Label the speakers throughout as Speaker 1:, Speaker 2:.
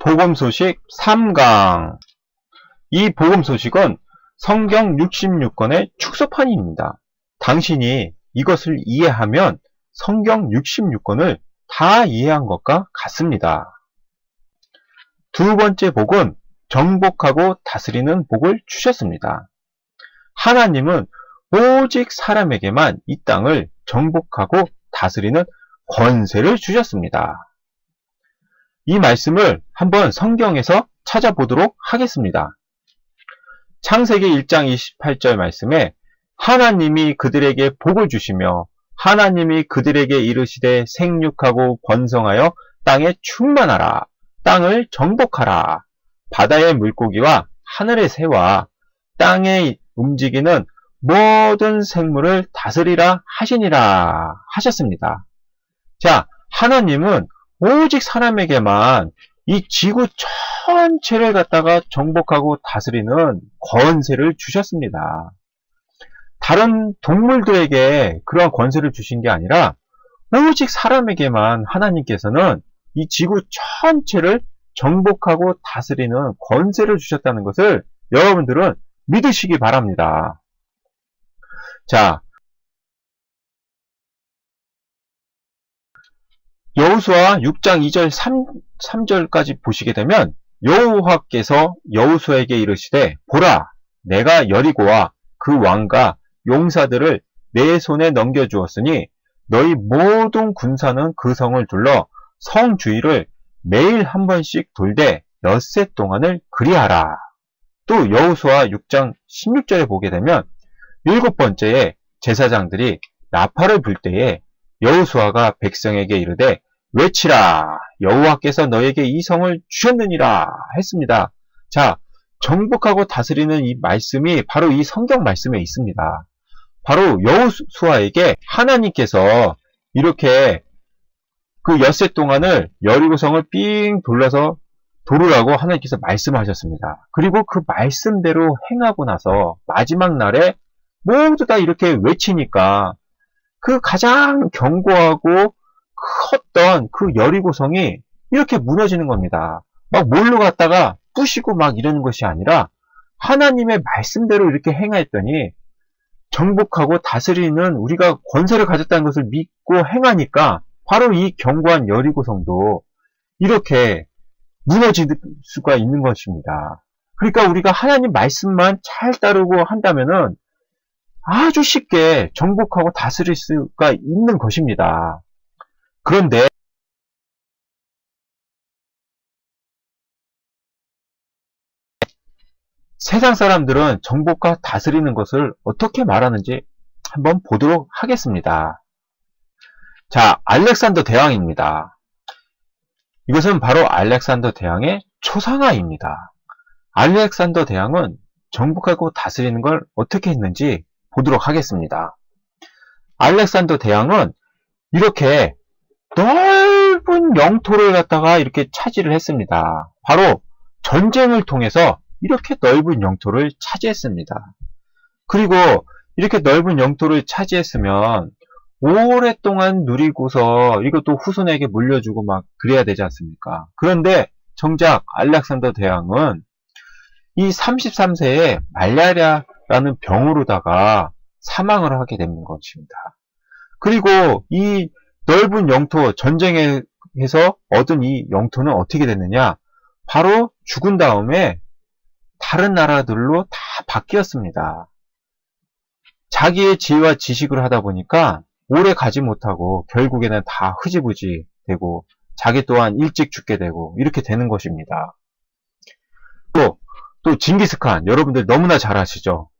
Speaker 1: 복음 소식 3강. 이 복음 소식은 성경 66권의 축소판입니다. 당신이 이것을 이해하면 성경 66권을 다 이해한 것과 같습니다. 두 번째 복은 정복하고 다스리는 복을 주셨습니다. 하나님은 오직 사람에게만 이 땅을 정복하고 다스리는 권세를 주셨습니다. 이 말씀을 한번 성경에서 찾아보도록 하겠습니다. 창세기 1장 28절 말씀에 하나님이 그들에게 복을 주시며 하나님이 그들에게 이르시되 생육하고 번성하여 땅에 충만하라. 땅을 정복하라. 바다의 물고기와 하늘의 새와 땅에 움직이는 모든 생물을 다스리라 하시니라 하셨습니다. 자, 하나님은 오직 사람에게만 이 지구 전체를 갖다가 정복하고 다스리는 권세를 주셨습니다. 다른 동물들에게 그러한 권세를 주신 게 아니라 오직 사람에게만 하나님께서는 이 지구 전체를 정복하고 다스리는 권세를 주셨다는 것을 여러분들은 믿으시기 바랍니다. 자, 여호수아 6장 2절 3절까지 보시게 되면 여호와께서 여호수아에게 이르시되 보라 내가 여리고와 그 왕과 용사들을 내 손에 넘겨주었으니 너희 모든 군사는 그 성을 둘러 성 주위를 매일 한 번씩 돌되 엿새 동안을 그리하라. 또 여호수아 6장 16절에 보게 되면 일곱 번째에 제사장들이 나팔을 불 때에 여호수아가 백성에게 이르되 외치라 여호와께서 너에게 이 성을 주셨느니라 했습니다. 자, 정복하고 다스리는 이 말씀이 바로 이 성경 말씀에 있습니다. 바로 여호수아에게 하나님께서 이렇게 그 엿새 동안을 여리고성을 삥 둘러서 도르라고 하나님께서 말씀하셨습니다. 그리고 그 말씀대로 행하고 나서 마지막 날에 모두 다 이렇게 외치니까 그 가장 견고하고 컸던 그 여리고성이 이렇게 무너지는 겁니다. 막 몰로 갔다가 부시고 막 이러는 것이 아니라 하나님의 말씀대로 이렇게 행했더니 정복하고 다스리는 우리가 권세를 가졌다는 것을 믿고 행하니까 바로 이 견고한 여리고성도 이렇게 무너질 수가 있는 것입니다. 그러니까 우리가 하나님 말씀만 잘 따르고 한다면은 아주 쉽게 정복하고 다스릴 수가 있는 것입니다. 그런데 세상 사람들은 정복과 다스리는 것을 어떻게 말하는지 한번 보도록 하겠습니다. 자, 알렉산더 대왕입니다. 이것은 바로 알렉산더 대왕의 초상화입니다. 알렉산더 대왕은 정복하고 다스리는 걸 어떻게 했는지 보도록 하겠습니다. 알렉산더 대왕은 이렇게 넓은 영토를 갖다가 이렇게 차지를 했습니다. 바로 전쟁을 통해서 이렇게 넓은 영토를 차지했습니다. 그리고 이렇게 넓은 영토를 차지했으면 오랫동안 누리고서 이것도 후손에게 물려주고 막 그래야 되지 않습니까? 그런데 정작 알렉산더 대왕은 이 33세에 말라리아라는 병으로다가 사망을 하게 되는 것입니다. 그리고 이 넓은 영토, 전쟁에서 얻은 이 영토는 어떻게 됐느냐? 바로 죽은 다음에 다른 나라들로 다 바뀌었습니다. 자기의 지혜와 지식을 하다 보니까 오래 가지 못하고 결국에는 다 흐지부지 되고 자기 또한 일찍 죽게 되고 이렇게 되는 것입니다. 또 징기스칸, 여러분들 너무나 잘 아시죠?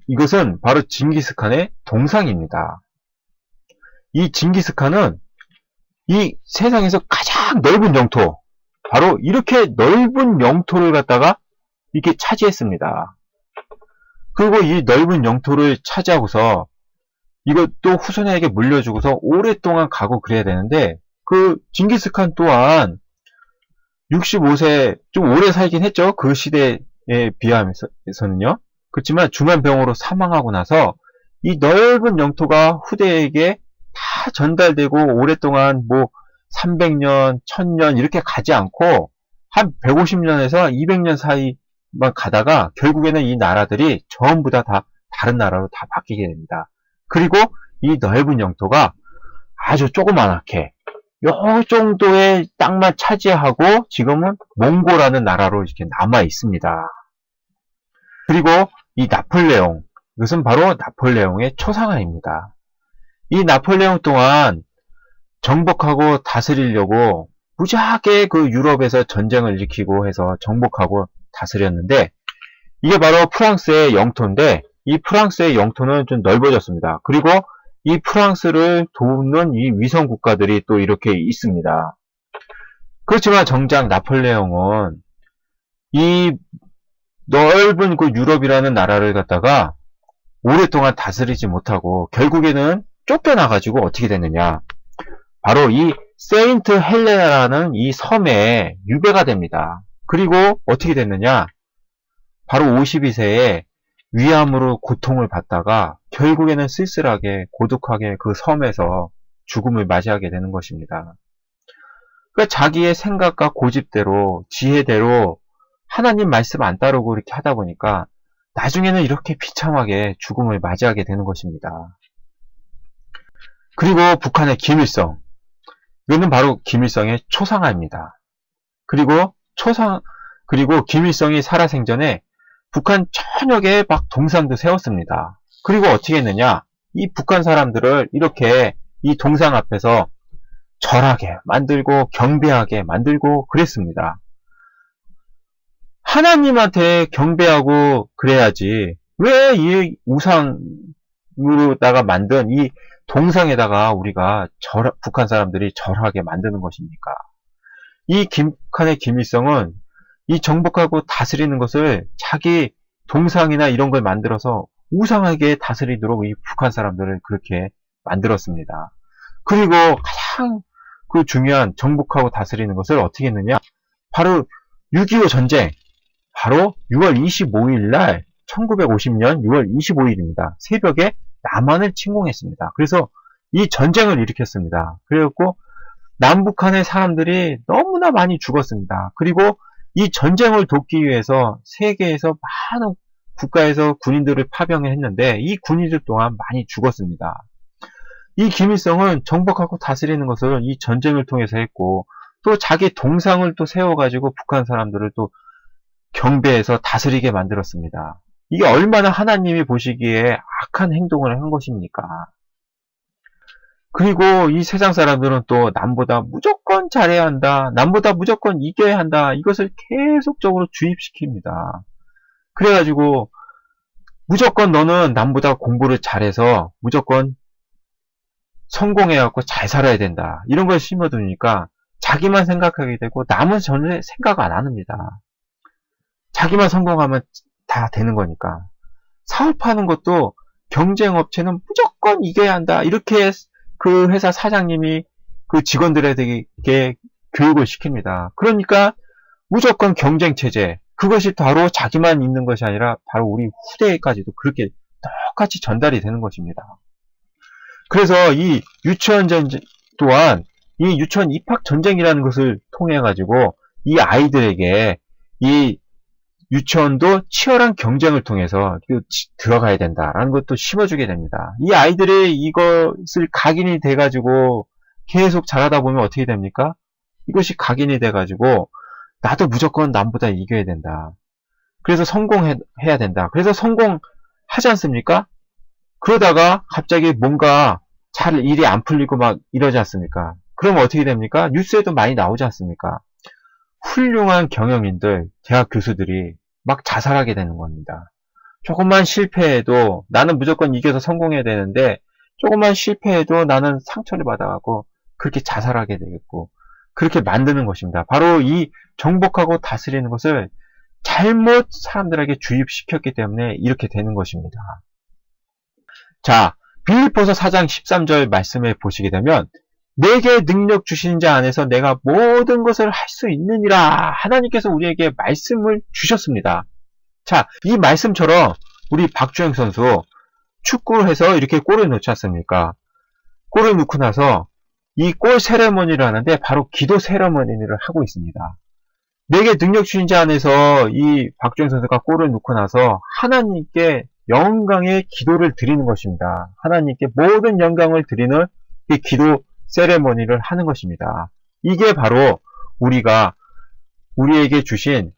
Speaker 1: 이것은 바로 징기스칸의 동상입니다. 이 징기스칸은 이 세상에서 가장 넓은 영토, 바로 이렇게 넓은 영토를 갖다가 이렇게 차지했습니다. 그리고 이 넓은 영토를 차지하고서 이것도 후손에게 물려주고서 오랫동안 가고 그래야 되는데 그 징기스칸 또한 65세 좀 오래 살긴 했죠. 그 시대에 비하면서는요. 그렇지만 중환병으로 사망하고 나서 이 넓은 영토가 후대에게 다 전달되고 오랫동안 뭐 300년, 1000년 이렇게 가지 않고 한 150년에서 200년 사이만 가다가 결국에는 이 나라들이 전부 다 다른 나라로 다 바뀌게 됩니다. 그리고 이 넓은 영토가 아주 조그만하게 요 정도의 땅만 차지하고 지금은 몽고라는 나라로 이렇게 남아 있습니다. 그리고 이 나폴레옹, 이것은 바로 나폴레옹의 초상화입니다. 이 나폴레옹 또한 정복하고 다스리려고 무지하게 그 유럽에서 전쟁을 일으키고 해서 정복하고 다스렸는데, 이게 바로 프랑스의 영토인데, 이 프랑스의 영토는 좀 넓어졌습니다. 그리고 이 프랑스를 돕는 이 위성 국가들이 또 이렇게 있습니다. 그렇지만 정작 나폴레옹은 이 넓은 그 유럽이라는 나라를 갖다가 오랫동안 다스리지 못하고 결국에는 쫓겨나가지고 어떻게 됐느냐. 바로 이 세인트 헬레나라는 이 섬에 유배가 됩니다. 그리고 어떻게 됐느냐. 바로 52세에 위암으로 고통을 받다가 결국에는 쓸쓸하게 고독하게 그 섬에서 죽음을 맞이하게 되는 것입니다. 그러니까 자기의 생각과 고집대로 지혜대로 하나님 말씀 안 따르고 이렇게 하다 보니까 나중에는 이렇게 비참하게 죽음을 맞이하게 되는 것입니다. 그리고 북한의 김일성, 이거는 바로 김일성의 초상화입니다. 그리고 김일성이 살아생전에 북한 전역에 막 동상도 세웠습니다. 그리고 어떻게 했느냐, 이 북한 사람들을 이렇게 이 동상 앞에서 절하게 만들고 경배하게 만들고 그랬습니다. 하나님한테 경배하고 그래야지 왜 이 우상으로다가 만든 이 동상에다가 우리가 북한 사람들이 절하게 만드는 것입니까? 이 북한의 김일성은 이 정복하고 다스리는 것을 자기 동상이나 이런 걸 만들어서 우상하게 다스리도록 이 북한 사람들을 그렇게 만들었습니다. 그리고 가장 그 중요한 정복하고 다스리는 것을 어떻게 했느냐? 바로 6.25 전쟁, 바로 6월 25일 날 1950년 6월 25일입니다. 새벽에 남한을 침공했습니다. 그래서 이 전쟁을 일으켰습니다. 그래갖고 남북한의 사람들이 너무나 많이 죽었습니다. 그리고 이 전쟁을 돕기 위해서 세계에서 많은 국가에서 군인들을 파병했는데 이 군인들 또한 많이 죽었습니다. 이 김일성은 정복하고 다스리는 것을 이 전쟁을 통해서 했고, 또 자기 동상을 또 세워가지고 북한 사람들을 또 경배해서 다스리게 만들었습니다. 이게 얼마나 하나님이 보시기에 악한 행동을 한 것입니까? 그리고 이 세상 사람들은 또 남보다 무조건 잘해야 한다, 남보다 무조건 이겨야 한다, 이것을 계속적으로 주입시킵니다. 그래가지고 무조건 너는 남보다 공부를 잘해서 무조건 성공해갖고 잘 살아야 된다, 이런 걸 심어두니까 자기만 생각하게 되고 남은 전혀 생각 안 합니다. 자기만 성공하면 다 되는 거니까. 사업하는 것도 경쟁업체는 무조건 이겨야 한다, 이렇게 그 회사 사장님이 그 직원들에게 교육을 시킵니다. 그러니까 무조건 경쟁체제, 그것이 바로 자기만 있는 것이 아니라 바로 우리 후대까지도 그렇게 똑같이 전달이 되는 것입니다. 그래서 이 유치원 전쟁 또한 이 유치원 입학 전쟁이라는 것을 통해 가지고 이 아이들에게 이 유치원도 치열한 경쟁을 통해서 들어가야 된다라는 것도 심어주게 됩니다. 이 아이들이 이것을 각인이 돼가지고 계속 잘하다 보면 어떻게 됩니까? 이것이 각인이 돼가지고 나도 무조건 남보다 이겨야 된다. 그래서 성공해야 된다. 그래서 성공하지 않습니까? 그러다가 갑자기 뭔가 잘 일이 안 풀리고 막 이러지 않습니까? 그러면 어떻게 됩니까? 뉴스에도 많이 나오지 않습니까? 훌륭한 경영인들, 대학 교수들이 막 자살하게 되는 겁니다. 조금만 실패해도 나는 무조건 이겨서 성공해야 되는데 조금만 실패해도 나는 상처를 받아가고 그렇게 자살하게 되겠고 그렇게 만드는 것입니다. 바로 이 정복하고 다스리는 것을 잘못 사람들에게 주입시켰기 때문에 이렇게 되는 것입니다. 자, 빌립보서 4장 13절 말씀을 보시게 되면 내게 능력 주신 자 안에서 내가 모든 것을 할 수 있느니라, 하나님께서 우리에게 말씀을 주셨습니다. 자, 이 말씀처럼 우리 박주영 선수 축구를 해서 이렇게 골을 넣지 않습니까? 골을 넣고 나서 이 골 세레머니를 하는데 바로 기도 세레머니를 하고 있습니다. 내게 능력 주신 자 안에서 이 박주영 선수가 골을 넣고 나서 하나님께 영광의 기도를 드리는 것입니다. 하나님께 모든 영광을 드리는 이 기도 세레머니를 하는 것입니다. 이게 바로 우리에게 주신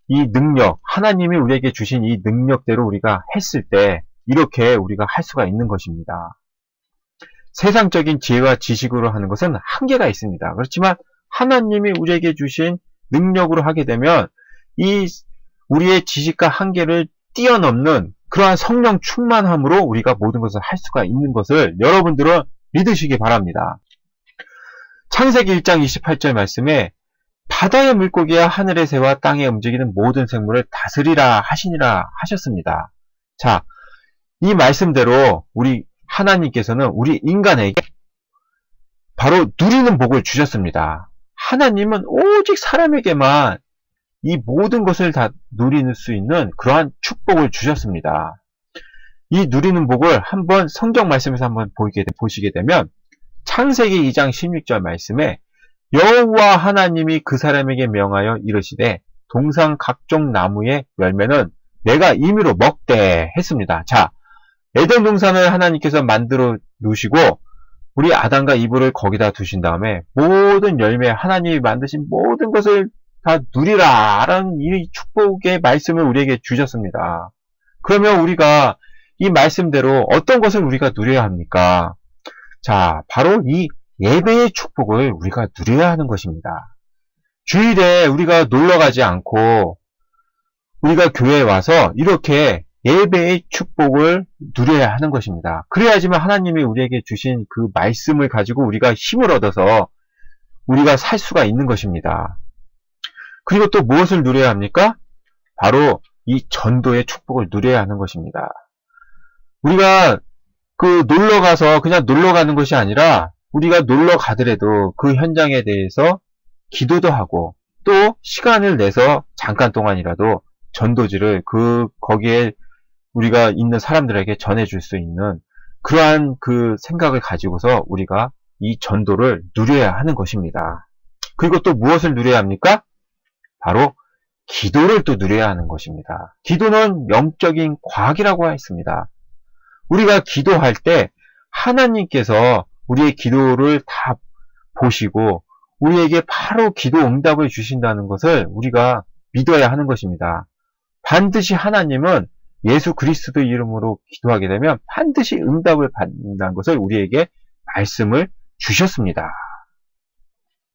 Speaker 1: 이 능력, 하나님이 우리에게 주신 이 능력대로 우리가 했을 때 이렇게 우리가 할 수가 있는 것입니다. 세상적인 지혜와 지식으로 하는 것은 한계가 있습니다. 그렇지만 하나님이 우리에게 주신 능력으로 하게 되면 이 우리의 지식과 한계를 뛰어넘는 그러한 성령 충만함으로 우리가 모든 것을 할 수가 있는 것을 여러분들은 믿으시기 바랍니다. 창세기 1장 28절 말씀에 바다의 물고기와 하늘의 새와 땅에 움직이는 모든 생물을 다스리라 하시니라 하셨습니다. 자, 이 말씀대로 우리 하나님께서는 우리 인간에게 바로 누리는 복을 주셨습니다. 하나님은 오직 사람에게만 이 모든 것을 다 누릴 수 있는 그러한 축복을 주셨습니다. 이 누리는 복을 한번 성경 말씀에서 한번 보시게 되면 창세기 2장 16절 말씀에 여호와 하나님이 그 사람에게 명하여 이르시되 동산 각종 나무의 열매는 내가 임의로 먹되 했습니다. 자, 에덴 동산을 하나님께서 만들어 놓으시고 우리 아담과 이브를 거기다 두신 다음에 모든 열매, 하나님이 만드신 모든 것을 다 누리라 라는 이 축복의 말씀을 우리에게 주셨습니다. 그러면 우리가 이 말씀대로 어떤 것을 우리가 누려야 합니까? 자, 바로 이 예배의 축복을 우리가 누려야 하는 것입니다. 주일에 우리가 놀러 가지 않고 우리가 교회에 와서 이렇게 예배의 축복을 누려야 하는 것입니다. 그래야지만 하나님이 우리에게 주신 그 말씀을 가지고 우리가 힘을 얻어서 우리가 살 수가 있는 것입니다. 그리고 또 무엇을 누려야 합니까? 바로 이 전도의 축복을 누려야 하는 것입니다. 우리가 놀러 가서 그냥 놀러 가는 것이 아니라 우리가 놀러 가더라도 그 현장에 대해서 기도도 하고 또 시간을 내서 잠깐 동안이라도 전도지를 거기에 우리가 있는 사람들에게 전해줄 수 있는 그러한 그 생각을 가지고서 우리가 이 전도를 누려야 하는 것입니다. 그리고 또 무엇을 누려야 합니까? 바로 기도를 또 누려야 하는 것입니다. 기도는 영적인 과학이라고 했습니다. 우리가 기도할 때 하나님께서 우리의 기도를 다 보시고 우리에게 바로 기도 응답을 주신다는 것을 우리가 믿어야 하는 것입니다. 반드시 하나님은 예수 그리스도 이름으로 기도하게 되면 반드시 응답을 받는다는 것을 우리에게 말씀을 주셨습니다.